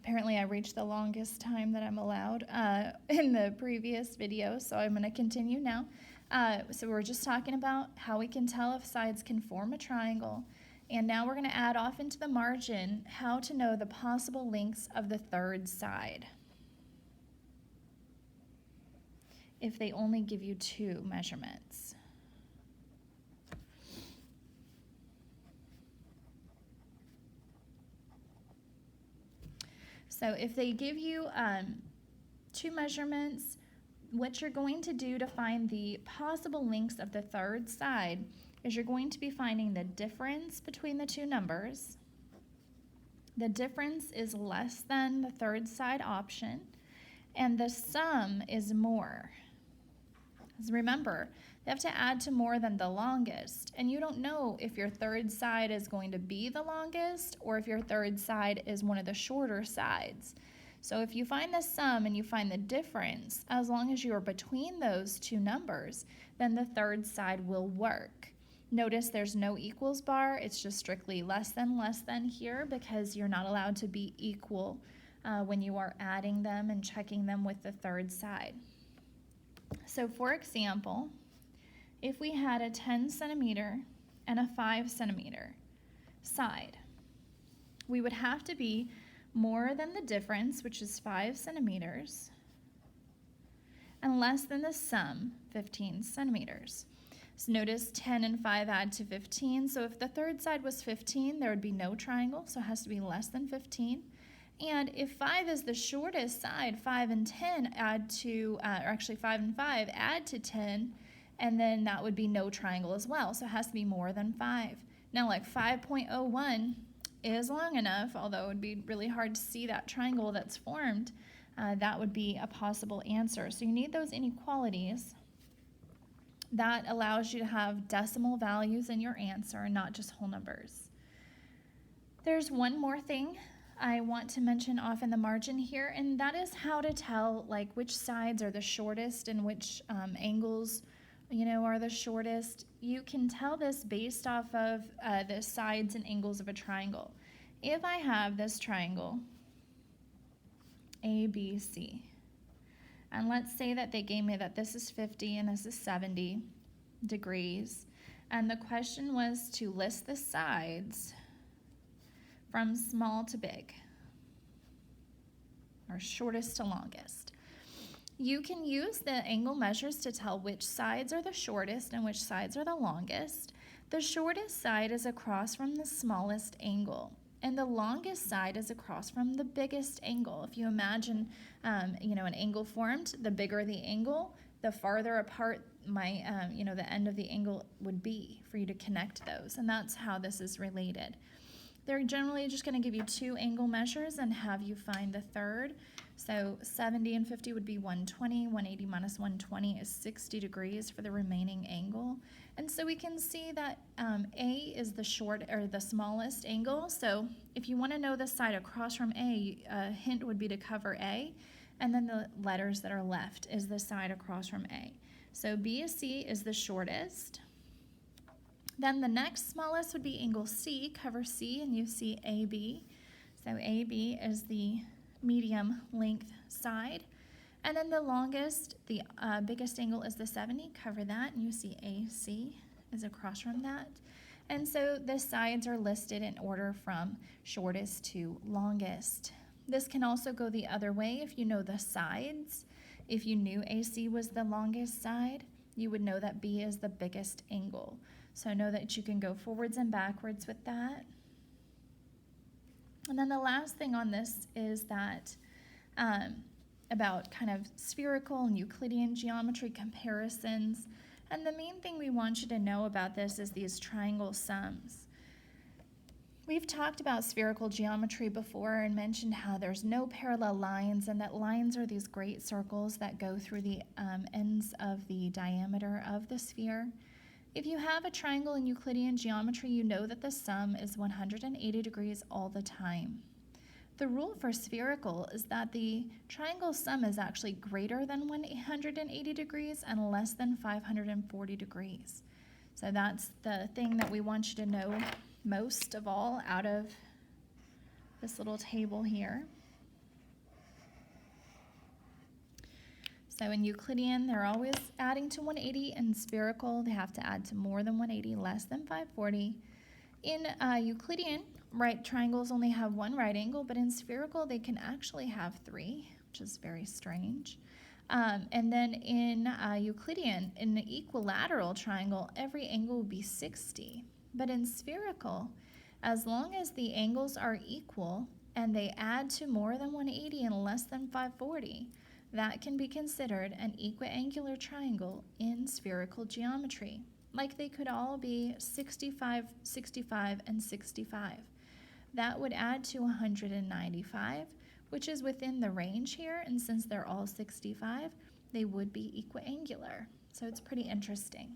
Apparently I reached the longest time that I'm allowed in the previous video, so I'm going to continue now. So we're just talking about how we can tell if sides can form a triangle. And now we're going to add off into the margin how to know the possible lengths of the third side if they only give you two measurements. So if they give you two measurements, what you're going to do to find the possible lengths of the third side is you're going to be finding the difference between the two numbers. The difference is less than the third side option, and the sum is more. Because remember, they have to add to more than the longest, and you don't know if your third side is going to be the longest or if your third side is one of the shorter sides. So if you find the sum and you find the difference, as long as you are between those two numbers, then the third side will work. Notice there's no equals bar, it's just strictly less than here because you're not allowed to be equal when you are adding them and checking them with the third side. So for example, if we had a 10 centimeter and a 5 centimeter side, we would have to be more than the difference, which is 5 centimeters, and less than the sum, 15 centimeters. So notice 10 and 5 add to 15. So if the third side was 15, there would be no triangle, so it has to be less than 15. And if 5 is the shortest side, 5 and 10 add to, or actually 5 and 5 add to 10, and then that would be no triangle as well. So it has to be more than 5. Now like 5.01 is long enough, although it would be really hard to see that triangle that's formed. That would be a possible answer. So you need those inequalities. That allows you to have decimal values in your answer and not just whole numbers. There's one more thing I want to mention off in the margin here, and that is how to tell like which sides are the shortest and which angles are the shortest. You can tell this based off of the sides and angles of a triangle. If I have this triangle ABC, and let's say that they gave me that this is 50 and this is 70 degrees, and the question was to list the sides from small to big, or shortest to longest. You can use the angle measures to tell which sides are the shortest and which sides are the longest. The shortest side is across from the smallest angle, and the longest side is across from the biggest angle. If you imagine, an angle formed, the bigger the angle, the farther apart the end of the angle would be for you to connect those, and that's how this is related. They're generally just going to give you two angle measures and have you find the third. So 70 and 50 would be 120. 180 minus 120 is 60 degrees for the remaining angle. And so we can see that A is the smallest angle. So if you want to know the side across from A, a hint would be to cover A, and then the letters that are left is the side across from A. So BC is the shortest. Then the next smallest would be angle C, cover C, and you see AB. So AB is the medium length side. And then the longest, the biggest angle is the 70, cover that, and you see AC is across from that. And so the sides are listed in order from shortest to longest. This can also go the other way if you know the sides. If you knew AC was the longest side, you would know that B is the biggest angle. So know that you can go forwards and backwards with that. And then the last thing on this is that about kind of spherical and Euclidean geometry comparisons. And the main thing we want you to know about this is these triangle sums. We've talked about spherical geometry before and mentioned how there's no parallel lines, and that lines are these great circles that go through the ends of the diameter of the sphere. If you have a triangle in Euclidean geometry, you know that the sum is 180 degrees all the time. The rule for spherical is that the triangle sum is actually greater than 180 degrees and less than 540 degrees. So that's the thing that we want you to know most of all out of this little table here. So in Euclidean, they're always adding to 180. In spherical, they have to add to more than 180, less than 540. In Euclidean, right triangles only have one right angle, but in spherical, they can actually have three, which is very strange. And then in Euclidean, in an equilateral triangle, every angle would be 60. But in spherical, as long as the angles are equal and they add to more than 180 and less than 540, that can be considered an equiangular triangle in spherical geometry. Like they could all be 65, 65, and 65. That would add to 195, which is within the range here, and since they're all 65, they would be equiangular. So it's pretty interesting.